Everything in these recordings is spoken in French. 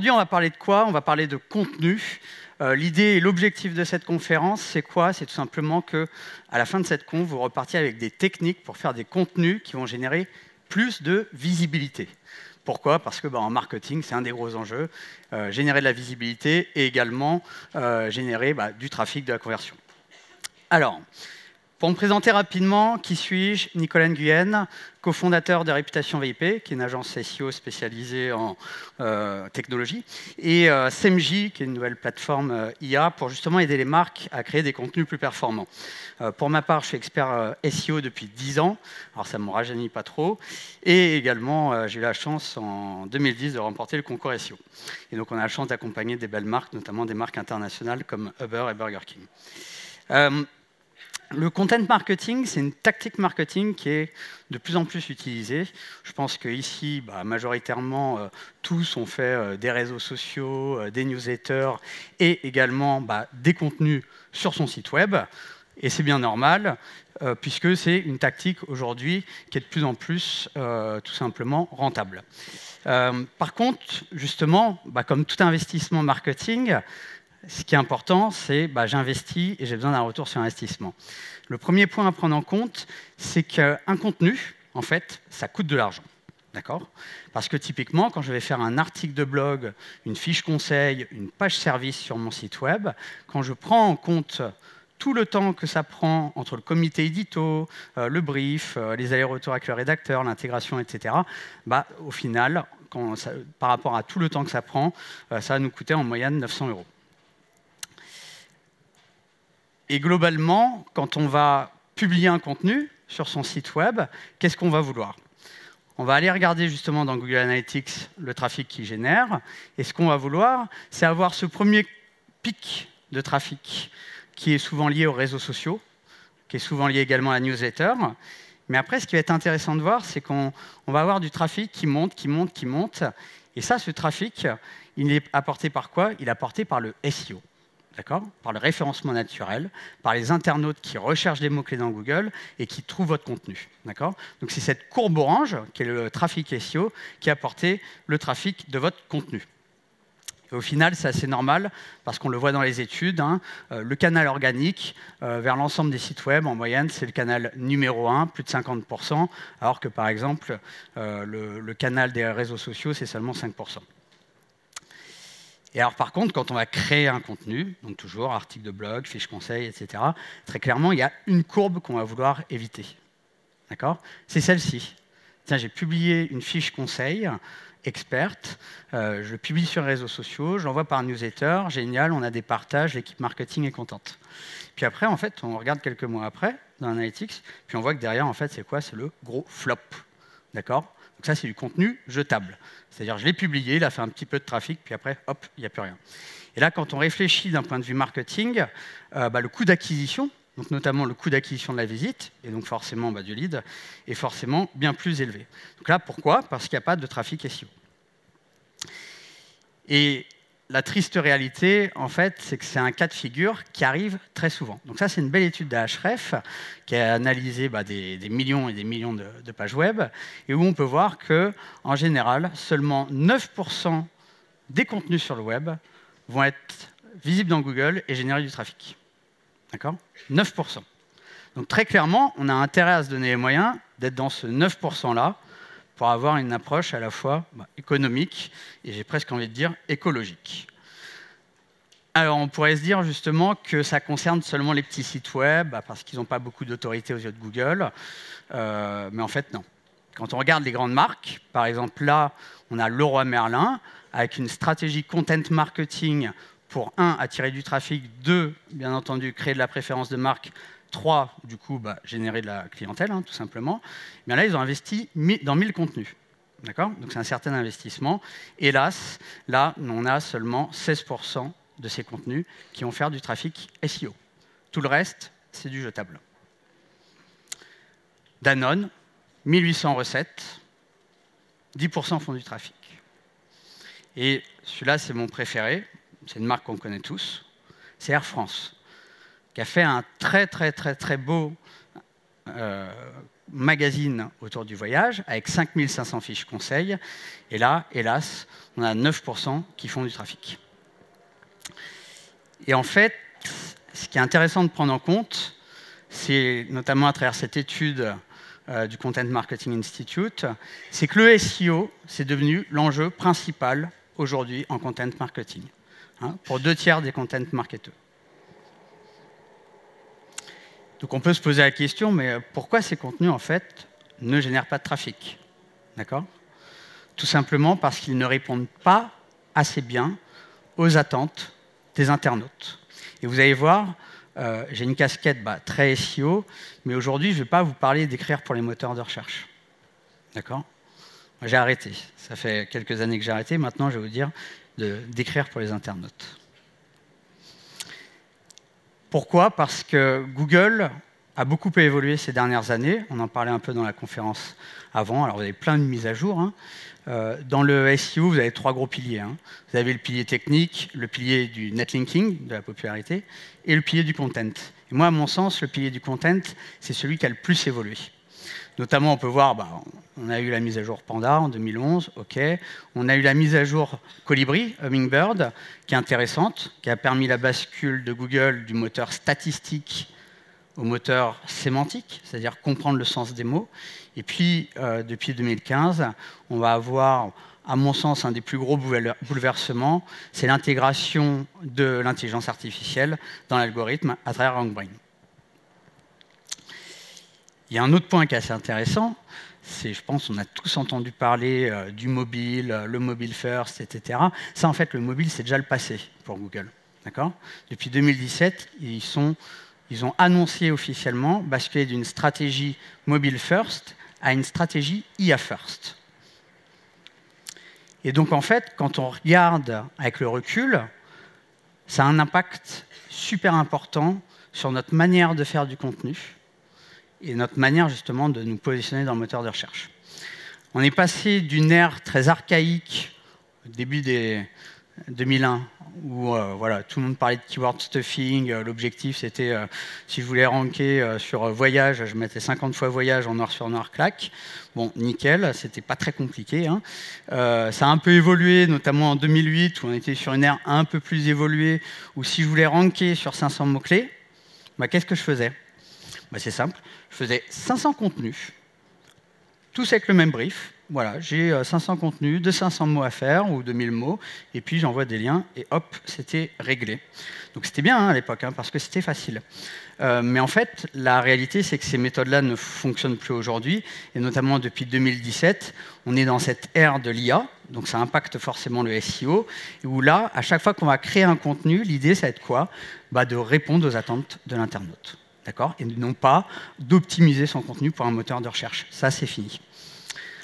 aujourd'hui, on va parler de quoi? On va parler de contenu. L'idée et l'objectif de cette conférence, c'est quoi? C'est tout simplement que, à la fin de cette conf, vous repartiez avec des techniques pour faire des contenus qui vont générer plus de visibilité. Pourquoi? Parce que en marketing, c'est un des gros enjeux, générer de la visibilité et également générer du trafic, de la conversion. Alors, pour me présenter rapidement, qui suis-je? Nicolas Nguyen, cofondateur de Réputation VIP, qui est une agence SEO spécialisée en technologie, et SEMJ, qui est une nouvelle plateforme IA, pour justement aider les marques à créer des contenus plus performants. Pour ma part, je suis expert SEO depuis 10 ans, alors ça ne me rajeunit pas trop, et également, j'ai eu la chance en 2010 de remporter le concours SEO. Et donc on a la chance d'accompagner des belles marques, notamment des marques internationales comme Uber et Burger King. Le content marketing, c'est une tactique marketing qui est de plus en plus utilisée. Je pense qu'ici, majoritairement, tous ont fait des réseaux sociaux, des newsletters et également des contenus sur son site web. Et c'est bien normal, puisque c'est une tactique aujourd'hui qui est de plus en plus tout simplement rentable. Par contre, justement, comme tout investissement marketing, ce qui est important, c'est j'investis et j'ai besoin d'un retour sur investissement. Le premier point à prendre en compte, c'est qu'un contenu, en fait, ça coûte de l'argent. D'accord? Parce que typiquement, quand je vais faire un article de blog, une fiche conseil, une page service sur mon site web, quand je prends en compte tout le temps que ça prend entre le comité édito, le brief, les allers-retours avec le rédacteur, l'intégration, etc., au final, par rapport à tout le temps que ça prend, ça va nous coûter en moyenne 900 €. Et globalement, quand on va publier un contenu sur son site web, qu'est-ce qu'on va vouloir? On va aller regarder justement dans Google Analytics le trafic qu'il génère. Et ce qu'on va vouloir, c'est avoir ce premier pic de trafic qui est souvent lié aux réseaux sociaux, qui est souvent lié également à la newsletter. Mais après, ce qui va être intéressant de voir, c'est qu'on va avoir du trafic qui monte, qui monte, qui monte. Et ça, ce trafic, il est apporté par quoi? Il est apporté par le SEO. D'accord? Par le référencement naturel, par les internautes qui recherchent des mots-clés dans Google et qui trouvent votre contenu. D'accord? Donc c'est cette courbe orange, qui est le trafic SEO, qui a apporté le trafic de votre contenu. Et au final, c'est assez normal, parce qu'on le voit dans les études, le canal organique vers l'ensemble des sites web, en moyenne, c'est le canal numéro 1, plus de 50%, alors que par exemple, le canal des réseaux sociaux, c'est seulement 5%. Et alors, par contre, quand on va créer un contenu, donc toujours article de blog, fiche conseil, etc., très clairement, il y a une courbe qu'on va vouloir éviter. D'accord? C'est celle-ci. Tiens, j'ai publié une fiche conseil experte, je le publie sur les réseaux sociaux, je l'envoie par newsletter, génial, on a des partages, l'équipe marketing est contente. Puis après, en fait, on regarde quelques mois après, dans Analytics, puis on voit que derrière, en fait, c'est quoi? C'est le gros flop. D'accord? Donc ça, c'est du contenu jetable. C'est-à-dire, je l'ai publié, il a fait un petit peu de trafic, puis après, hop, il n'y a plus rien. Et là, quand on réfléchit d'un point de vue marketing, le coût d'acquisition, donc notamment le coût d'acquisition de la visite, et donc forcément du lead, est forcément bien plus élevé. Donc là, pourquoi? Parce qu'il n'y a pas de trafic SEO. Et la triste réalité, en fait, c'est que c'est un cas de figure qui arrive très souvent. Donc ça, c'est une belle étude d'Ahrefs qui a analysé des millions et des millions de pages web, et où on peut voir qu'en général, seulement 9% des contenus sur le web vont être visibles dans Google et générer du trafic. D'accord? 9%. Donc très clairement, on a intérêt à se donner les moyens d'être dans ce 9%-là pour avoir une approche à la fois économique et j'ai presque envie de dire écologique. Alors on pourrait se dire justement que ça concerne seulement les petits sites web parce qu'ils n'ont pas beaucoup d'autorité aux yeux de Google, mais en fait non. Quand on regarde les grandes marques, par exemple là, on a Leroy Merlin avec une stratégie content marketing pour 1, attirer du trafic, 2, bien entendu, créer de la préférence de marque, 3, du coup, générer de la clientèle, tout simplement. Mais là, ils ont investi dans 1000 contenus. D'accord? Donc, c'est un certain investissement. Hélas, là, on a seulement 16% de ces contenus qui vont faire du trafic SEO. Tout le reste, c'est du jetable. Danone, 1800 recettes, 10% font du trafic. Et celui-là, c'est mon préféré. C'est une marque qu'on connaît tous. C'est Air France, qui a fait un très beau magazine autour du voyage, avec 5500 fiches conseils. Et là, hélas, on a 9% qui font du trafic. Et en fait, ce qui est intéressant de prendre en compte, c'est notamment à travers cette étude du Content Marketing Institute, c'est que le SEO, c'est devenu l'enjeu principal aujourd'hui en content marketing, hein, pour 2/3 des content marketeurs. Donc on peut se poser la question, mais pourquoi ces contenus, en fait, ne génèrent pas de trafic? D'accord? Tout simplement parce qu'ils ne répondent pas assez bien aux attentes des internautes. Et vous allez voir, j'ai une casquette très SEO, mais aujourd'hui, je ne vais pas vous parler d'écrire pour les moteurs de recherche. D'accord? J'ai arrêté. Ça fait quelques années que j'ai arrêté. Maintenant, je vais vous dire d'écrire pour les internautes. Pourquoi? Parce que Google a beaucoup évolué ces dernières années. On en parlait un peu dans la conférence avant. Alors, vous avez plein de mises à jour, hein. Dans le SEO, vous avez 3 gros piliers, hein. Vous avez le pilier technique, le pilier du netlinking, de la popularité, et le pilier du content. Et moi, à mon sens, le pilier du content, c'est celui qui a le plus évolué. Notamment, on peut voir, on a eu la mise à jour Panda en 2011, OK. On a eu la mise à jour Colibri, Hummingbird, qui est intéressante, qui a permis la bascule de Google du moteur statistique au moteur sémantique, c'est-à-dire comprendre le sens des mots. Et puis, depuis 2015, on va avoir, à mon sens, un des plus gros bouleversements, c'est l'intégration de l'intelligence artificielle dans l'algorithme à travers RankBrain. Il y a un autre point qui est assez intéressant, c'est, je pense, on a tous entendu parler du mobile, le mobile first, etc. Ça, en fait, le mobile, c'est déjà le passé pour Google. D'accord ? Depuis 2017, ils ont annoncé officiellement basculer d'une stratégie mobile first à une stratégie IA first. Et donc, en fait, quand on regarde avec le recul, ça a un impact super important sur notre manière de faire du contenu et notre manière, justement, de nous positionner dans le moteur de recherche. On est passé d'une ère très archaïque, au début des 2001, où voilà, tout le monde parlait de keyword stuffing. L'objectif, c'était, si je voulais ranker sur voyage, je mettais 50 fois voyage en noir sur noir, clac. Bon, nickel, c'était pas très compliqué, hein. Ça a un peu évolué, notamment en 2008, où on était sur une ère un peu plus évoluée, où si je voulais ranker sur 500 mots-clés, qu'est-ce que je faisais? C'est simple, je faisais 500 contenus, tous avec le même brief. Voilà, j'ai 500 contenus, de 500 mots à faire, ou de 1000 mots, et puis j'envoie des liens, et hop, c'était réglé. Donc c'était bien, hein, à l'époque, hein, parce que c'était facile. Mais en fait, la réalité, c'est que ces méthodes-là ne fonctionnent plus aujourd'hui, et notamment depuis 2017, on est dans cette ère de l'IA, donc ça impacte forcément le SEO, où là, à chaque fois qu'on va créer un contenu, l'idée, ça va être quoi? De répondre aux attentes de l'internaute. D'accord? Et non pas d'optimiser son contenu pour un moteur de recherche. Ça, c'est fini.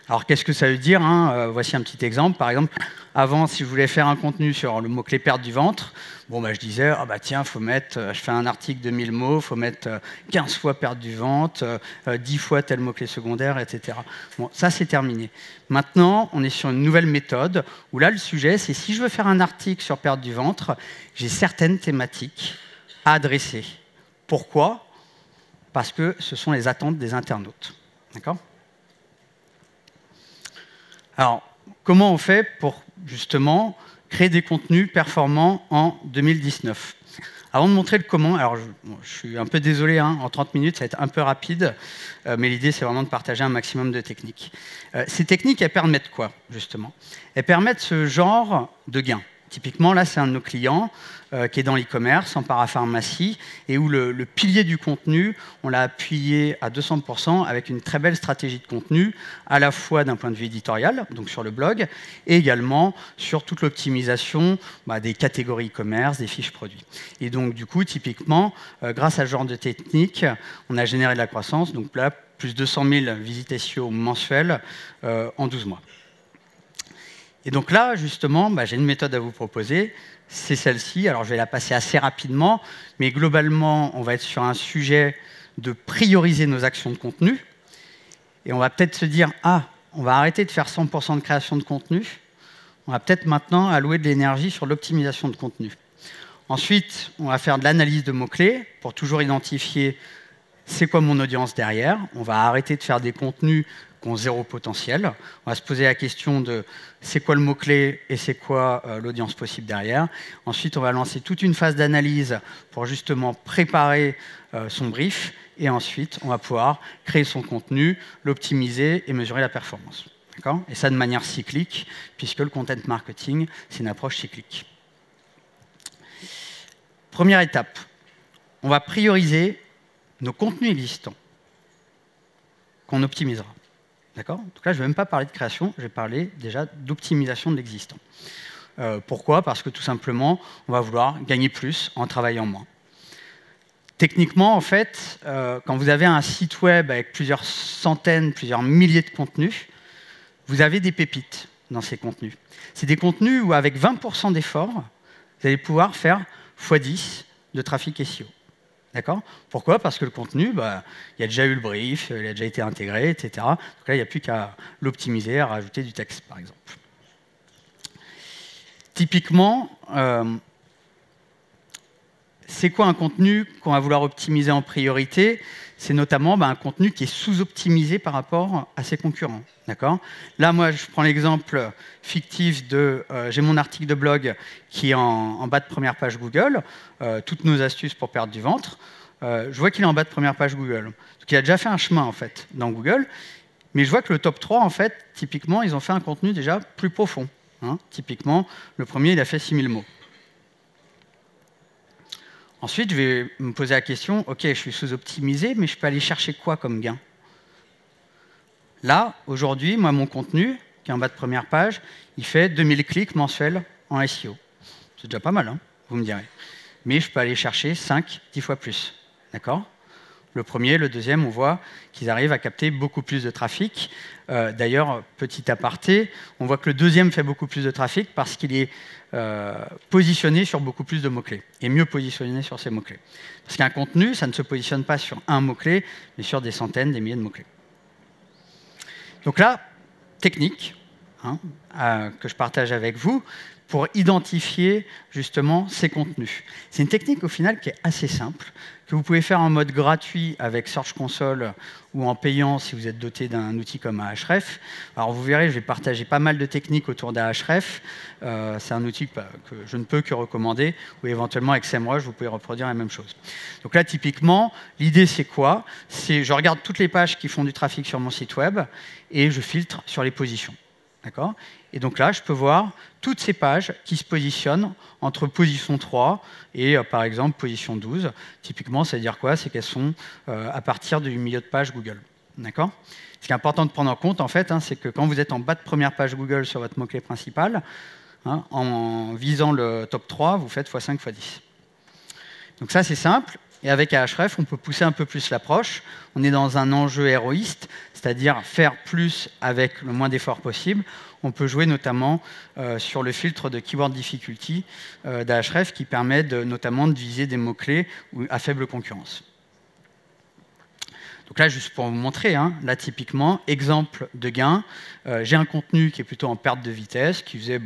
Alors, qu'est-ce que ça veut dire, hein? Voici un petit exemple. Par exemple, avant, si je voulais faire un contenu sur le mot-clé perte du ventre, je disais, tiens, faut mettre, je fais un article de 1000 mots, il faut mettre 15 fois perte du ventre, 10 fois tel mot-clé secondaire, etc. Bon, ça, c'est terminé. Maintenant, on est sur une nouvelle méthode, où là, le sujet, c'est si je veux faire un article sur perte du ventre, j'ai certaines thématiques à adresser. Pourquoi? Parce que ce sont les attentes des internautes. D'accord? Alors, comment on fait pour, justement, créer des contenus performants en 2019? Avant de montrer le comment, alors je suis un peu désolé, hein, en 30 minutes, ça va être un peu rapide, mais l'idée, c'est vraiment de partager un maximum de techniques. Ces techniques, elles permettent quoi, justement? Elles permettent ce genre de gains. Typiquement, là, c'est un de nos clients qui est dans l'e-commerce, en parapharmacie, et où le pilier du contenu, on l'a appuyé à 200% avec une très belle stratégie de contenu, à la fois d'un point de vue éditorial, donc sur le blog, et également sur toute l'optimisation des catégories e-commerce, des fiches produits. Et donc, du coup, typiquement, grâce à ce genre de technique, on a généré de la croissance, donc là, plus de 200 000 visites SEO mensuelles en 12 mois. Et donc là, justement, j'ai une méthode à vous proposer, c'est celle-ci. Alors, je vais la passer assez rapidement, mais globalement, on va être sur un sujet de prioriser nos actions de contenu. Et on va peut-être se dire, on va arrêter de faire 100% de création de contenu. On va peut-être maintenant allouer de l'énergie sur l'optimisation de contenu. Ensuite, on va faire de l'analyse de mots-clés pour toujours identifier c'est quoi mon audience derrière. On va arrêter de faire des contenus qui ont zéro potentiel. On va se poser la question de c'est quoi le mot-clé et c'est quoi l'audience possible derrière. Ensuite, on va lancer toute une phase d'analyse pour justement préparer son brief. Et ensuite, on va pouvoir créer son contenu, l'optimiser et mesurer la performance. Et ça de manière cyclique, puisque le content marketing, c'est une approche cyclique. Première étape, on va prioriser nos contenus existants qu'on optimisera. D'accord ? Donc là, je ne vais même pas parler de création, je vais parler déjà d'optimisation de l'existant. Pourquoi ? Parce que tout simplement, on va vouloir gagner plus en travaillant moins. Techniquement, en fait, quand vous avez un site web avec plusieurs centaines, plusieurs milliers de contenus, vous avez des pépites dans ces contenus. C'est des contenus où, avec 20% d'efforts, vous allez pouvoir faire x10 de trafic SEO. D'accord ? Pourquoi ? Parce que le contenu, il a déjà eu le brief, il a déjà été intégré, etc. Donc là, il n'y a plus qu'à l'optimiser, à rajouter du texte, par exemple. Typiquement, c'est quoi un contenu qu'on va vouloir optimiser en priorité ? C'est notamment un contenu qui est sous-optimisé par rapport à ses concurrents. D'accord ? Là, moi, je prends l'exemple fictif de... j'ai mon article de blog qui est en bas de première page Google, toutes nos astuces pour perdre du ventre. Je vois qu'il est en bas de première page Google. Donc, il a déjà fait un chemin, en fait, dans Google. Mais je vois que le top 3, en fait, typiquement, ils ont fait un contenu déjà plus profond. Typiquement, le premier, il a fait 6000 mots. Ensuite, je vais me poser la question, OK, je suis sous-optimisé, mais je peux aller chercher quoi comme gain ? Là, aujourd'hui, moi, mon contenu, qui est en bas de première page, il fait 2000 clics mensuels en SEO. C'est déjà pas mal, hein, vous me direz. Mais je peux aller chercher 5, 10 fois plus. D'accord ? Le premier, le deuxième, on voit qu'ils arrivent à capter beaucoup plus de trafic. D'ailleurs, petit aparté, on voit que le deuxième fait beaucoup plus de trafic parce qu'il est positionné sur beaucoup plus de mots-clés et mieux positionné sur ces mots-clés. Parce qu'un contenu, ça ne se positionne pas sur un mot-clé, mais sur des centaines, des milliers de mots-clés. Donc là, technique que je partage avec vous pour identifier justement ces contenus. C'est une technique au final qui est assez simple, que vous pouvez faire en mode gratuit avec Search Console ou en payant si vous êtes doté d'un outil comme Ahref. Alors vous verrez, je vais partager pas mal de techniques autour d'Ahref. C'est un outil que je ne peux que recommander, ou éventuellement avec SEMrush, vous pouvez reproduire la même chose. Donc là, typiquement, l'idée c'est quoi ? C'est je regarde toutes les pages qui font du trafic sur mon site web et je filtre sur les positions. D'accord ? Et donc là, je peux voir toutes ces pages qui se positionnent entre position 3 et, par exemple, position 12. Typiquement, ça veut dire quoi ? C'est qu'elles sont à partir du milieu de page Google. D'accord ? Ce qui est important de prendre en compte, en fait, c'est que quand vous êtes en bas de première page Google sur votre mot-clé principal, en visant le top 3, vous faites x5, x10. Donc ça, c'est simple. Et avec Ahref, on peut pousser un peu plus l'approche. On est dans un enjeu héroïste, c'est-à-dire faire plus avec le moins d'efforts possible. On peut jouer notamment sur le filtre de Keyword Difficulty d'Ahref qui permet notamment de viser des mots-clés à faible concurrence. Donc là, juste pour vous montrer, là typiquement, exemple de gain, j'ai un contenu qui est plutôt en perte de vitesse, qui faisait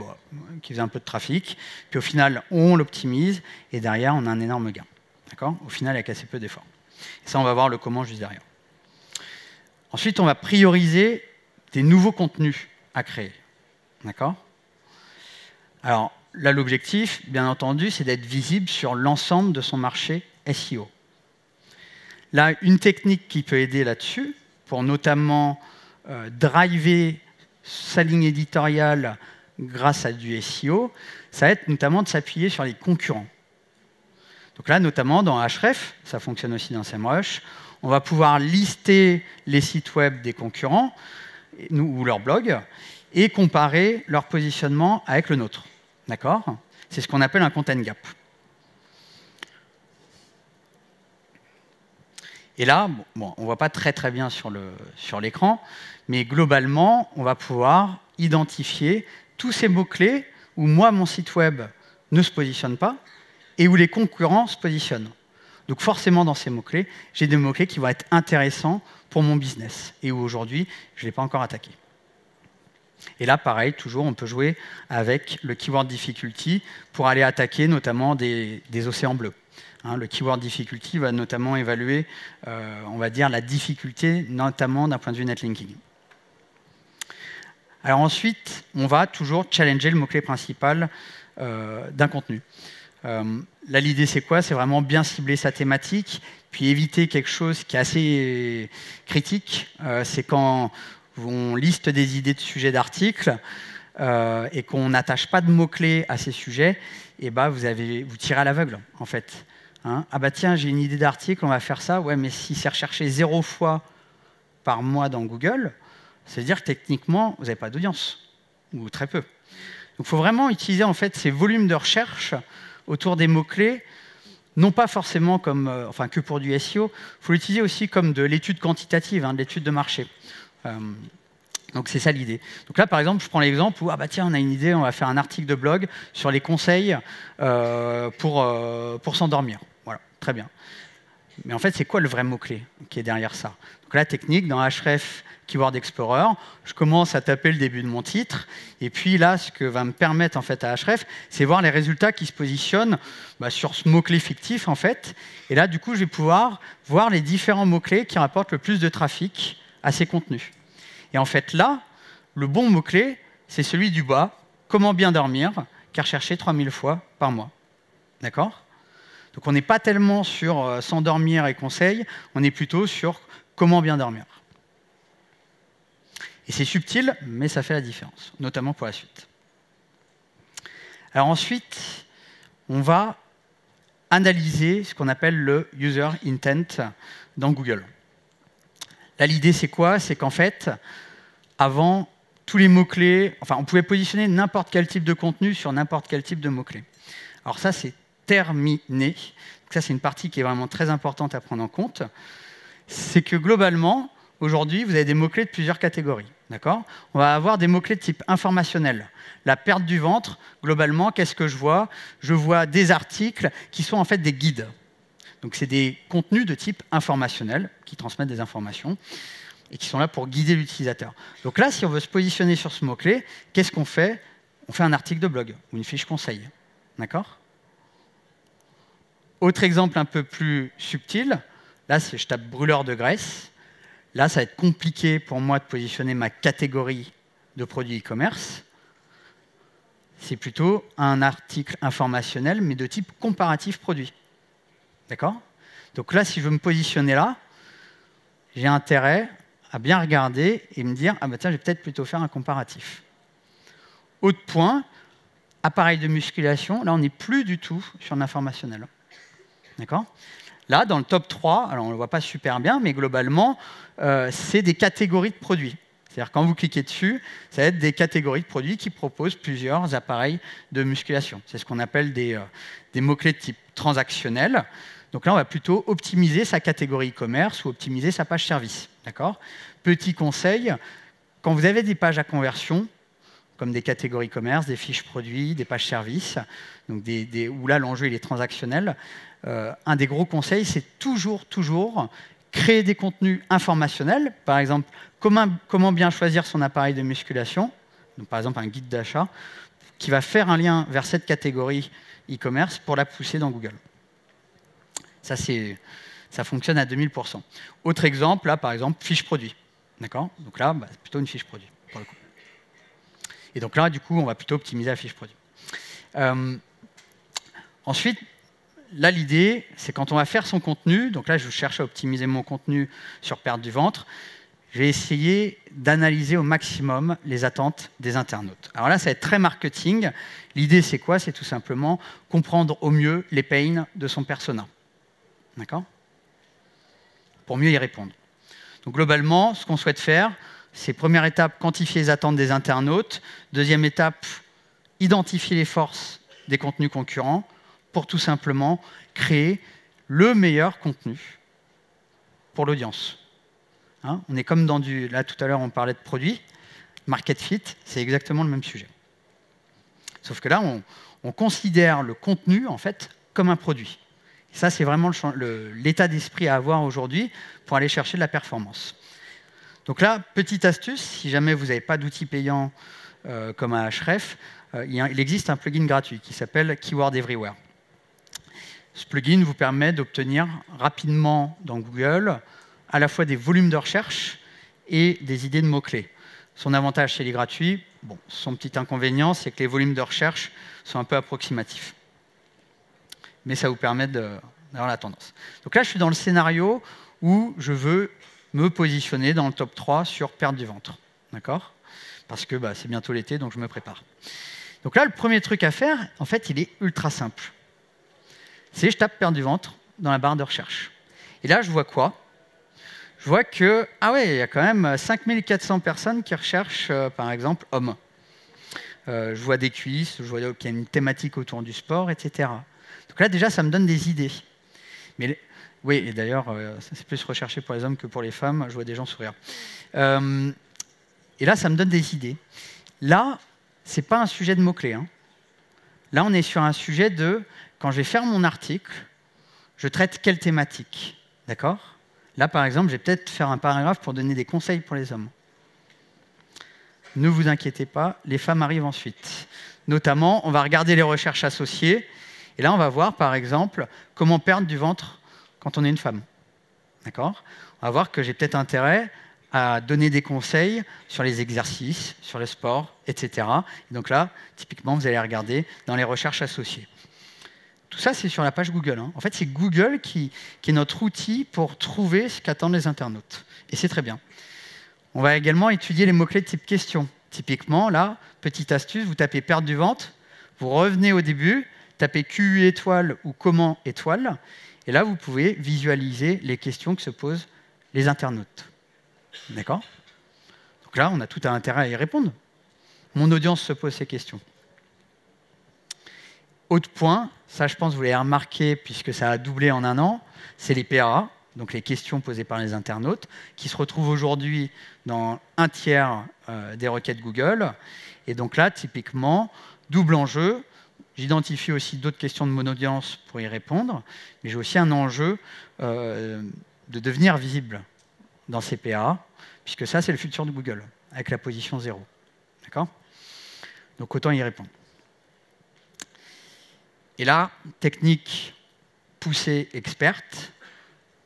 un peu de trafic, puis au final, on l'optimise, et derrière, on a un énorme gain. Au final, avec assez peu d'efforts. Et ça, on va voir le comment juste derrière. Ensuite, on va prioriser des nouveaux contenus à créer. D'accord ? Alors, là, l'objectif, bien entendu, c'est d'être visible sur l'ensemble de son marché SEO. Là, une technique qui peut aider là-dessus, pour notamment driver sa ligne éditoriale grâce à du SEO, ça va être notamment de s'appuyer sur les concurrents. Donc là, notamment dans Ahref, ça fonctionne aussi dans SEMrush, on va pouvoir lister les sites web des concurrents ou leurs blogs et comparer leur positionnement avec le nôtre. D'accord ? C'est ce qu'on appelle un content gap. Et là, on ne voit pas très bien sur l'écran, mais globalement, on va pouvoir identifier tous ces mots-clés où moi, mon site web ne se positionne pas et où les concurrents se positionnent. Donc forcément, dans ces mots-clés, j'ai des mots-clés qui vont être intéressants pour mon business et où aujourd'hui, je ne l'ai pas encore attaqué. Et là, pareil, toujours, on peut jouer avec le Keyword Difficulty pour aller attaquer notamment des océans bleus. Le keyword difficulty va notamment évaluer, on va dire, la difficulté, notamment d'un point de vue netlinking. Alors ensuite, on va toujours challenger le mot-clé principal d'un contenu. Là, l'idée, c'est quoi? C'est vraiment bien cibler sa thématique, puis éviter quelque chose qui est assez critique. C'est quand on liste des idées de sujets d'articles et qu'on n'attache pas de mots-clés à ces sujets, et vous tirez à l'aveugle, en fait. Ah bah tiens, j'ai une idée d'article, on va faire ça. Ouais, mais si c'est recherché 0 fois par mois dans Google, c'est-à-dire que techniquement, vous n'avez pas d'audience, ou très peu. Donc il faut vraiment utiliser en fait, ces volumes de recherche autour des mots-clés, non pas forcément comme, que pour du SEO, il faut l'utiliser aussi comme de l'étude quantitative, de l'étude de marché. Donc c'est ça l'idée. Donc là, par exemple, je prends l'exemple où, ah bah tiens, on a une idée, on va faire un article de blog sur les conseils pour s'endormir. Voilà, très bien. Mais en fait, c'est quoi le vrai mot-clé qui est derrière ça? Donc là, technique, dans Href Keyword Explorer, je commence à taper le début de mon titre, et puis là, ce que va me permettre en fait à Href, c'est voir les résultats qui se positionnent sur ce mot-clé fictif en fait. Et là, du coup, je vais pouvoir voir les différents mots-clés qui rapportent le plus de trafic à ces contenus. Et en fait, là, le bon mot-clé, c'est celui du bas, comment bien dormir, qui est recherché 3000 fois par mois. D'accord? Donc on n'est pas tellement sur s'endormir et conseils, on est plutôt sur comment bien dormir. Et c'est subtil, mais ça fait la différence, notamment pour la suite. Alors ensuite, on va analyser ce qu'on appelle le user intent dans Google. Là, l'idée, c'est quoi? C'est qu'en fait, avant, tous les mots-clés, on pouvait positionner n'importe quel type de contenu sur n'importe quel type de mots-clés. Alors ça, c'est terminé. Donc ça, c'est une partie qui est vraiment très importante à prendre en compte. C'est que globalement, aujourd'hui, vous avez des mots-clés de plusieurs catégories. D'accord? On va avoir des mots-clés de type informationnel. La perte du ventre, globalement, qu'est-ce que je vois? Je vois des articles qui sont en fait des guides. Donc c'est des contenus de type informationnel qui transmettent des informations et qui sont là pour guider l'utilisateur. Donc là, si on veut se positionner sur ce mot-clé, qu'est-ce qu'on fait? On fait un article de blog ou une fiche conseil. D'accord? Autre exemple un peu plus subtil, là, je tape brûleur de graisse. Là, ça va être compliqué pour moi de positionner ma catégorie de produits e-commerce. C'est plutôt un article informationnel, mais de type comparatif produit. D'accord? Donc là, si je veux me positionner là, j'ai intérêt à bien regarder et me dire, ah bah tiens, je vais peut-être plutôt faire un comparatif. Autre point, appareil de musculation, là, on n'est plus du tout sur l'informationnel. D'accord? Là, dans le top 3, alors on ne le voit pas super bien, mais globalement, c'est des catégories de produits. C'est-à-dire quand vous cliquez dessus, ça va être des catégories de produits qui proposent plusieurs appareils de musculation. C'est ce qu'on appelle des mots-clés de type transactionnel. Donc là, on va plutôt optimiser sa catégorie e-commerce ou optimiser sa page service. D'accord? Petit conseil, quand vous avez des pages à conversion, comme des catégories e-commerce, des fiches produits, des pages services, donc où là l'enjeu il est transactionnel, un des gros conseils, c'est toujours créer des contenus informationnels. Par exemple, comment bien choisir son appareil de musculation, donc par exemple un guide d'achat, qui va faire un lien vers cette catégorie e-commerce pour la pousser dans Google. Ça fonctionne à 2000%. Autre exemple, là par exemple, fiche produit. D'accord? Donc là, c'est plutôt une fiche produit, pour le coup. Et donc là, du coup, on va plutôt optimiser la fiche produit. Ensuite, là, l'idée, c'est quand on va faire son contenu, donc là, je cherche à optimiser mon contenu sur perte du ventre, je vais essayer d'analyser au maximum les attentes des internautes. Alors là, ça va être très marketing. L'idée, c'est quoi? C'est tout simplement comprendre au mieux les pains de son persona. D'accord? Pour mieux y répondre. Donc globalement, ce qu'on souhaite faire, c'est première étape, quantifier les attentes des internautes. Deuxième étape, identifier les forces des contenus concurrents pour tout simplement créer le meilleur contenu pour l'audience. On est comme dans là, tout à l'heure, on parlait de produits. Market fit, c'est exactement le même sujet. Sauf que là, on considère le contenu, en fait, comme un produit. Et ça, c'est vraiment l'état d'esprit à avoir aujourd'hui pour aller chercher de la performance. Donc là, petite astuce, si jamais vous n'avez pas d'outils payants comme un Href, il existe un plugin gratuit qui s'appelle Keyword Everywhere. Ce plugin vous permet d'obtenir rapidement dans Google à la fois des volumes de recherche et des idées de mots-clés. Son avantage, c'est qu'il est gratuit. Bon, son petit inconvénient, c'est que les volumes de recherche sont un peu approximatifs. Mais ça vous permet d'avoir la tendance. Donc là, je suis dans le scénario où je veux me positionner dans le top 3 sur perte du ventre. D'accord ? Parce que c'est bientôt l'été, donc je me prépare. Donc là, le premier truc à faire, en fait, il est ultra simple. C'est je tape perte du ventre dans la barre de recherche. Et là, je vois quoi ? Je vois que, ah ouais, il y a quand même 5400 personnes qui recherchent, par exemple, hommes. Je vois des cuisses, je vois qu'il y a une thématique autour du sport, etc. Donc là, déjà, ça me donne des idées. Mais, oui, et d'ailleurs, c'est plus recherché pour les hommes que pour les femmes. Je vois des gens sourire. Et là, ça me donne des idées. Là, ce n'est pas un sujet de mots-clés. Hein. Là, on est sur un sujet de, quand je vais faire mon article, je traite quelle thématique. D'accord ? Là, par exemple, je vais peut-être faire un paragraphe pour donner des conseils pour les hommes. Ne vous inquiétez pas, les femmes arrivent ensuite. Notamment, on va regarder les recherches associées. Et là, on va voir, par exemple, comment perdre du ventre quand on est une femme. D'accord ? On va voir que j'ai peut-être intérêt à donner des conseils sur les exercices, sur le sport, etc. Et donc là, typiquement, vous allez regarder dans les recherches associées. Tout ça, c'est sur la page Google. Hein. En fait, c'est Google qui est notre outil pour trouver ce qu'attendent les internautes. Et c'est très bien. On va également étudier les mots-clés de type question. Typiquement, là, petite astuce, vous tapez perte du ventre, vous revenez au début, tapez QU étoile ou comment étoile, et là, vous pouvez visualiser les questions que se posent les internautes. D'accord ? Donc là, on a tout intérêt à y répondre. Mon audience se pose ces questions. Autre point, ça je pense que vous l'avez remarqué puisque ça a doublé en un an, c'est les PA, donc les questions posées par les internautes, qui se retrouvent aujourd'hui dans un tiers des requêtes Google. Et donc là, typiquement, double enjeu. J'identifie aussi d'autres questions de mon audience pour y répondre, mais j'ai aussi un enjeu de devenir visible dans ces PA, puisque ça, c'est le futur de Google, avec la position 0. D'accord ? Donc autant y répondre. Et là, technique poussée experte,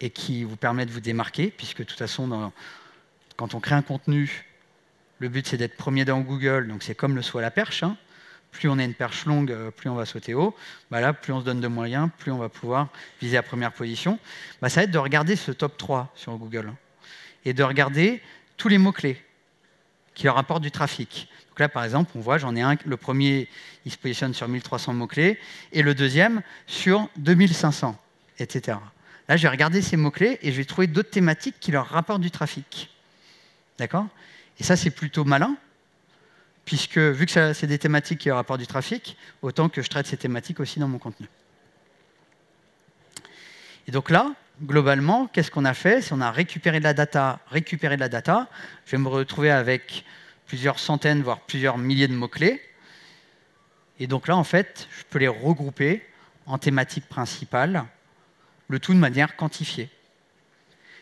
et qui vous permet de vous démarquer, puisque de toute façon, quand on crée un contenu, le but c'est d'être premier dans Google, donc c'est comme le saut à la perche. Hein. Plus on a une perche longue, plus on va sauter haut. Là, plus on se donne de moyens, plus on va pouvoir viser la première position. Ça va être de regarder ce top 3 sur Google, et de regarder tous les mots-clés qui leur apportent du trafic. Donc là, par exemple, on voit, j'en ai un, le premier, il se positionne sur 1300 mots-clés, et le deuxième sur 2500, etc. Là, je vais regarder ces mots-clés et je vais trouver d'autres thématiques qui leur rapportent du trafic. D'accord ? Et ça, c'est plutôt malin, puisque vu que c'est des thématiques qui leur apportent du trafic, autant que je traite ces thématiques aussi dans mon contenu. Et donc là, globalement, qu'est-ce qu'on a fait ? C'est on a récupéré de la data. Je vais me retrouver avec plusieurs centaines, voire plusieurs milliers de mots-clés. Et donc là, en fait, je peux les regrouper en thématiques principales, le tout de manière quantifiée.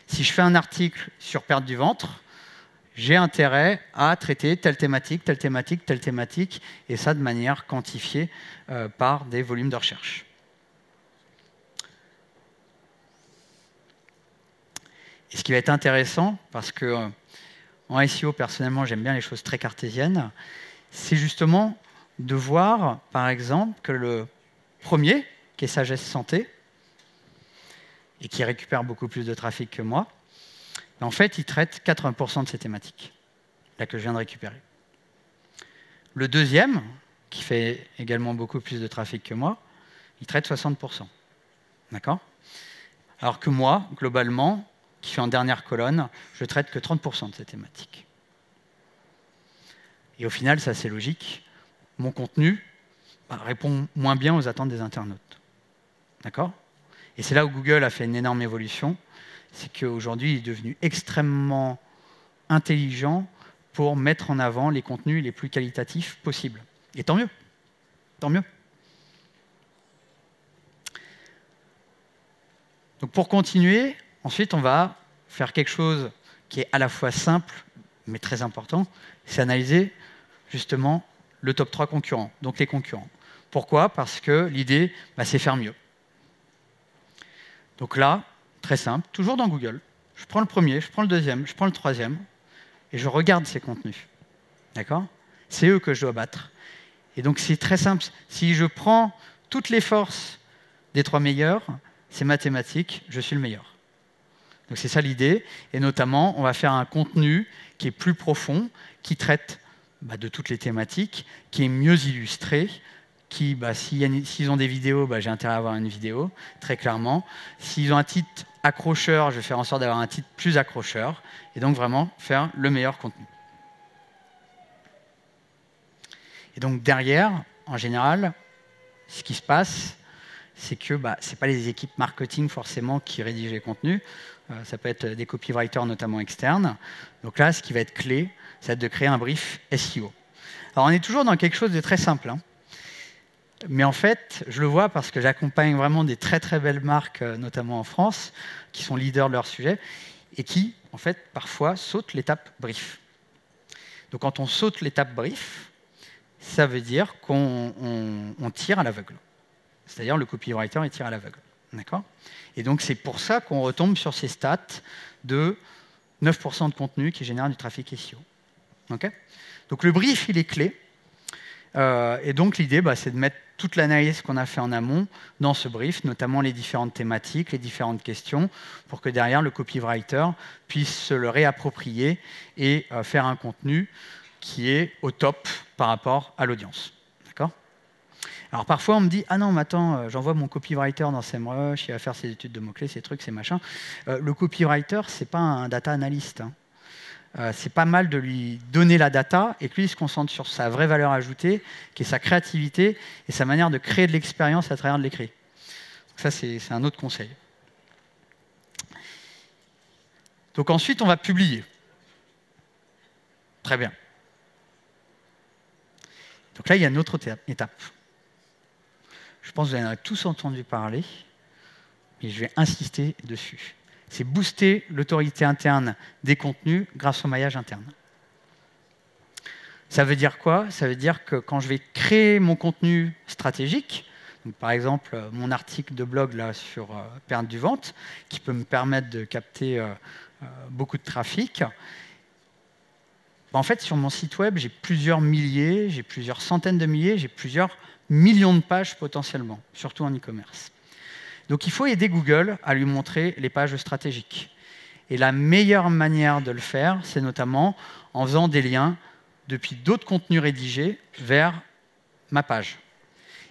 Si je fais un article sur perte du ventre, j'ai intérêt à traiter telle thématique, telle thématique, telle thématique, et ça de manière quantifiée par des volumes de recherche. Et ce qui va être intéressant, parce que en SEO, personnellement, j'aime bien les choses très cartésiennes, c'est justement de voir, par exemple, que le premier, qui est Sagesse Santé, et qui récupère beaucoup plus de trafic que moi, en fait, il traite 80% de ces thématiques, là que je viens de récupérer. Le deuxième, qui fait également beaucoup plus de trafic que moi, il traite 60%. D'accord ? Alors que moi, globalement, qui suis en dernière colonne, je traite que 30% de ces thématiques. Et au final, ça c'est logique, mon contenu répond moins bien aux attentes des internautes. D'accord ? Et c'est là où Google a fait une énorme évolution, c'est qu'aujourd'hui, il est devenu extrêmement intelligent pour mettre en avant les contenus les plus qualitatifs possibles. Et tant mieux. Tant mieux. Donc pour continuer, ensuite, on va faire quelque chose qui est à la fois simple, mais très important, c'est analyser justement le top 3 concurrents, donc les concurrents. Pourquoi ? Parce que l'idée, c'est faire mieux. Donc là, très simple, toujours dans Google, je prends le premier, je prends le deuxième, je prends le troisième, et je regarde ces contenus. D'accord? C'est eux que je dois battre. Et donc c'est très simple. Si je prends toutes les forces des 3 meilleurs, c'est mathématique, je suis le meilleur. Donc c'est ça l'idée. Et notamment, on va faire un contenu qui est plus profond, qui traite de toutes les thématiques, qui est mieux illustré, qui, s'ils ont des vidéos, j'ai intérêt à avoir une vidéo, très clairement. S'ils ont un titre accrocheur, je vais faire en sorte d'avoir un titre plus accrocheur, et donc vraiment faire le meilleur contenu. Et donc derrière, en général, ce qui se passe, c'est que ce n'est pas les équipes marketing forcément qui rédigent les contenus, ça peut être des copywriters notamment externes. Donc là, ce qui va être clé, ça va être de créer un brief SEO. Alors on est toujours dans quelque chose de très simple, hein. Mais en fait, je le vois parce que j'accompagne vraiment des très très belles marques, notamment en France, qui sont leaders de leur sujet, et qui, en fait, parfois sautent l'étape brief. Donc quand on saute l'étape brief, ça veut dire qu'on tire à l'aveugle. C'est-à-dire le copywriter, il tire à l'aveugle. D'accord ? Et donc c'est pour ça qu'on retombe sur ces stats de 9% de contenu qui génère du trafic SEO. Okay ? Donc le brief, il est clé. Et donc l'idée, c'est de mettre toute l'analyse qu'on a fait en amont dans ce brief, notamment les différentes thématiques, les différentes questions, pour que derrière, le copywriter puisse se le réapproprier et faire un contenu qui est au top par rapport à l'audience. D'accord ? Alors parfois, on me dit « Ah non, mais attends, j'envoie mon copywriter dans SEMrush, il va faire ses études de mots-clés, ces trucs, ces machins. » Le copywriter, ce n'est pas un data analyst, hein. C'est pas mal de lui donner la data et que lui il se concentre sur sa vraie valeur ajoutée, qui est sa créativité et sa manière de créer de l'expérience à travers de l'écrit. Ça, c'est un autre conseil. Donc ensuite, on va publier. Très bien. Donc là, il y a une autre étape. Je pense que vous en avez tous entendu parler, mais je vais insister dessus. C'est booster l'autorité interne des contenus grâce au maillage interne. Ça veut dire quoi? Ça veut dire que quand je vais créer mon contenu stratégique, donc par exemple mon article de blog là, sur perte du ventre, qui peut me permettre de capter beaucoup de trafic, en fait sur mon site web, j'ai plusieurs milliers, j'ai plusieurs centaines de milliers, j'ai plusieurs millions de pages potentiellement, surtout en e-commerce. Donc il faut aider Google à lui montrer les pages stratégiques. Et la meilleure manière de le faire, c'est notamment en faisant des liens depuis d'autres contenus rédigés vers ma page.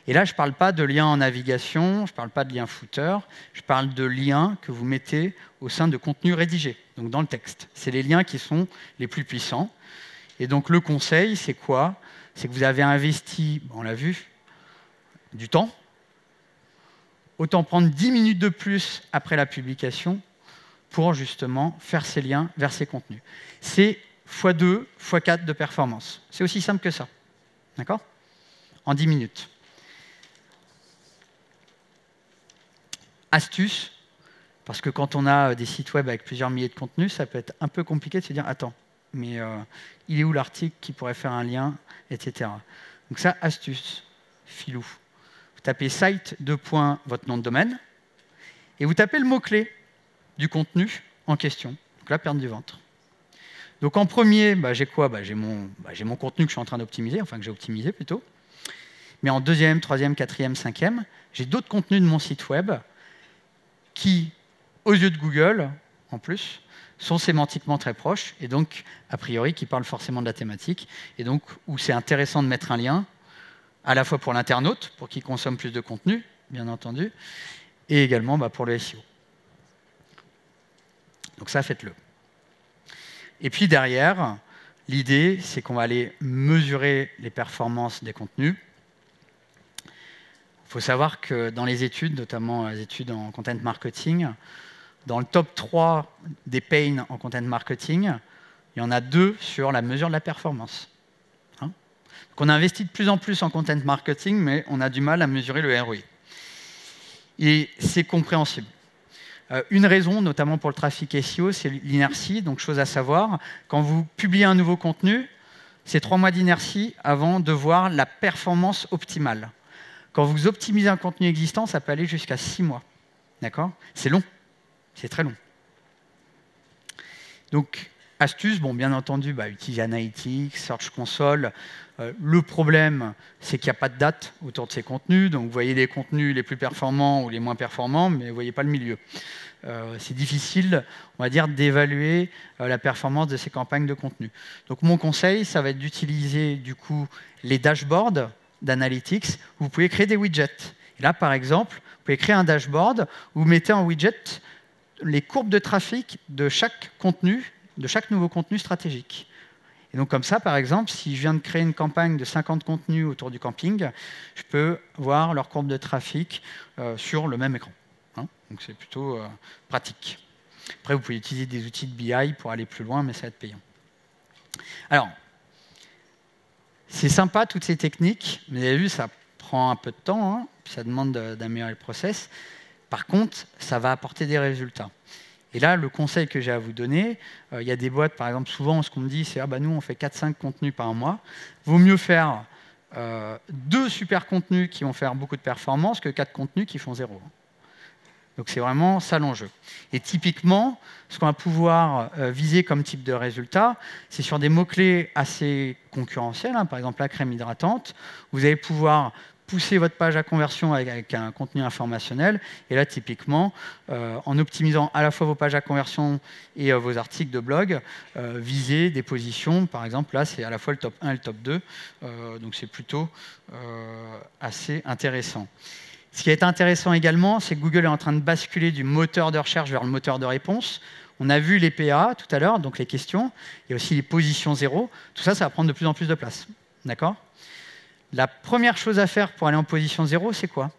Et là, je ne parle pas de liens en navigation, je ne parle pas de liens footer, je parle de liens que vous mettez au sein de contenus rédigés, donc dans le texte. C'est les liens qui sont les plus puissants. Et donc le conseil, c'est quoi? C'est que vous avez investi, on l'a vu, du temps. Autant prendre 10 minutes de plus après la publication pour justement faire ces liens vers ces contenus. C'est x2, x4 de performance. C'est aussi simple que ça. D'accord? En 10 minutes. Astuce, parce que quand on a des sites web avec plusieurs milliers de contenus, ça peut être un peu compliqué de se dire « Attends, mais il est où l'article qui pourrait faire un lien ?» etc. Donc ça, astuce, filou. Tapez site, votre nom de domaine, et vous tapez le mot-clé du contenu en question. Donc la perte du ventre. Donc en premier, j'ai quoi? J'ai mon contenu que je suis en train d'optimiser, enfin que j'ai optimisé plutôt. Mais en deuxième, troisième, quatrième, cinquième, j'ai d'autres contenus de mon site web qui, aux yeux de Google, en plus, sont sémantiquement très proches, et donc, a priori, qui parlent forcément de la thématique, et donc où c'est intéressant de mettre un lien, à la fois pour l'internaute, pour qu'il consomme plus de contenu, bien entendu, et également pour le SEO. Donc ça, faites-le. Et puis derrière, l'idée, c'est qu'on va aller mesurer les performances des contenus. Il faut savoir que dans les études, notamment les études en content marketing, dans le top 3 des pains en content marketing, il y en a 2 sur la mesure de la performance. Donc on investit de plus en plus en content marketing, mais on a du mal à mesurer le ROI. Et c'est compréhensible. Une raison, notamment pour le trafic SEO, c'est l'inertie. Donc, chose à savoir, quand vous publiez un nouveau contenu, c'est 3 mois d'inertie avant de voir la performance optimale. Quand vous optimisez un contenu existant, ça peut aller jusqu'à 6 mois. D'accord? C'est long. C'est très long. Donc, astuce, bon, bien entendu, utiliser Analytics, Search Console. Le problème, c'est qu'il n'y a pas de date autour de ces contenus. Donc, vous voyez les contenus les plus performants ou les moins performants, mais vous ne voyez pas le milieu. C'est difficile, on va dire, d'évaluer la performance de ces campagnes de contenu. Donc, mon conseil, ça va être d'utiliser, du coup, les dashboards d'Analytics. Vous pouvez créer des widgets. Et là, par exemple, vous pouvez créer un dashboard où vous mettez en widget les courbes de trafic de chaque contenu, de chaque nouveau contenu stratégique. Et donc comme ça, par exemple, si je viens de créer une campagne de 50 contenus autour du camping, je peux voir leur courbe de trafic sur le même écran. Hein, donc c'est plutôt pratique. Après, vous pouvez utiliser des outils de BI pour aller plus loin, mais ça va être payant. Alors, c'est sympa toutes ces techniques, mais vous avez vu, ça prend un peu de temps, hein, puis ça demande d'améliorer le process. Par contre, ça va apporter des résultats. Et là, le conseil que j'ai à vous donner, il y a des boîtes, par exemple, souvent, ce qu'on me dit, c'est « Ah, nous, on fait 4-5 contenus par mois. » Vaut mieux faire 2 super contenus qui vont faire beaucoup de performance que 4 contenus qui font 0. Donc, c'est vraiment ça l'enjeu. Et typiquement, ce qu'on va pouvoir viser comme type de résultat, c'est sur des mots-clés assez concurrentiels. Hein, par exemple, la crème hydratante. Vous allez pouvoir pousser votre page à conversion avec un contenu informationnel. Et là, typiquement, en optimisant à la fois vos pages à conversion et vos articles de blog, viser des positions. Par exemple, là, c'est à la fois le top 1 et le top 2. Donc, c'est plutôt assez intéressant. Ce qui est intéressant également, c'est que Google est en train de basculer du moteur de recherche vers le moteur de réponse. On a vu les PA tout à l'heure, donc les questions. Il y a aussi les positions 0. Tout ça, ça va prendre de plus en plus de place. D'accord ? La première chose à faire pour aller en position 0, c'est quoi?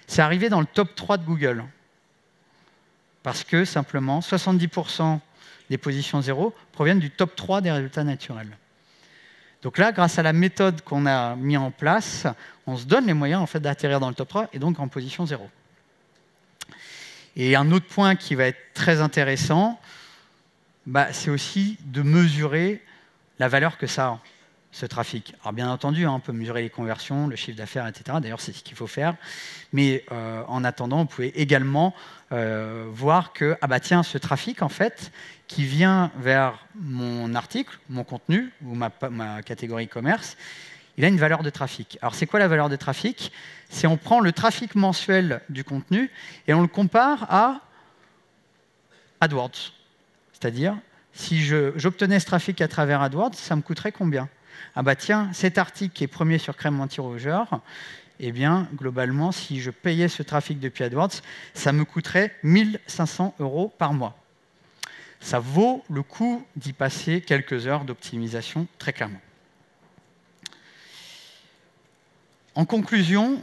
C'est arriver dans le top 3 de Google. Parce que, simplement, 70% des positions 0 proviennent du top 3 des résultats naturels. Donc là, grâce à la méthode qu'on a mis en place, on se donne les moyens en fait, d'atterrir dans le top 3 et donc en position 0. Et un autre point qui va être très intéressant, c'est aussi de mesurer la valeur que ça a, ce trafic. Alors bien entendu, on peut mesurer les conversions, le chiffre d'affaires, etc. D'ailleurs, c'est ce qu'il faut faire. Mais en attendant, vous pouvez également voir que, tiens, ce trafic, en fait, qui vient vers mon article, mon contenu, ou ma catégorie commerce, il a une valeur de trafic. Alors, c'est quoi la valeur de trafic? C'est on prend le trafic mensuel du contenu et on le compare à AdWords. C'est-à-dire, si j'obtenais ce trafic à travers AdWords, ça me coûterait combien? Tiens, cet article qui est premier sur Crème Anti-Rougeur, eh bien, globalement, si je payais ce trafic depuis AdWords, ça me coûterait 1 500 € par mois. Ça vaut le coup d'y passer quelques heures d'optimisation, très clairement. En conclusion,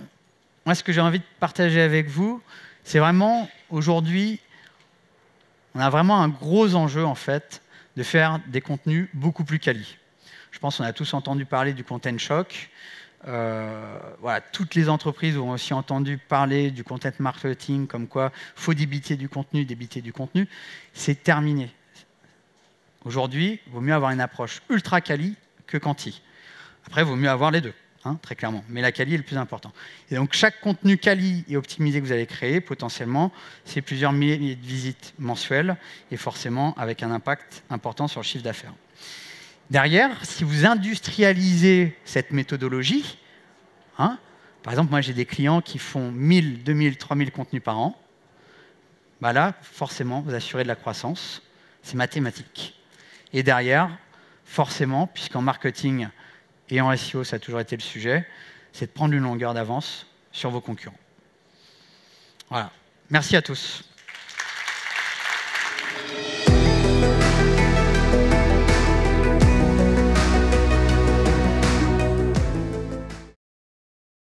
moi, ce que j'ai envie de partager avec vous, c'est vraiment, aujourd'hui, on a vraiment un gros enjeu, en fait, de faire des contenus beaucoup plus quali. Je pense qu'on a tous entendu parler du content shock. Voilà, toutes les entreprises ont aussi entendu parler du content marketing, comme quoi il faut débiter du contenu. C'est terminé. Aujourd'hui, il vaut mieux avoir une approche ultra quali que quanti. Après, il vaut mieux avoir les deux, hein, très clairement. Mais la quali est le plus important. Et donc, chaque contenu quali et optimisé que vous allez créer, potentiellement, c'est plusieurs milliers de visites mensuelles et forcément avec un impact important sur le chiffre d'affaires. Derrière, si vous industrialisez cette méthodologie, hein, par exemple, moi j'ai des clients qui font 1000, 2000, 3000 contenus par an, là, forcément, vous assurez de la croissance, c'est mathématique. Et derrière, forcément, puisqu'en marketing et en SEO, ça a toujours été le sujet, c'est de prendre une longueur d'avance sur vos concurrents. Voilà. Merci à tous.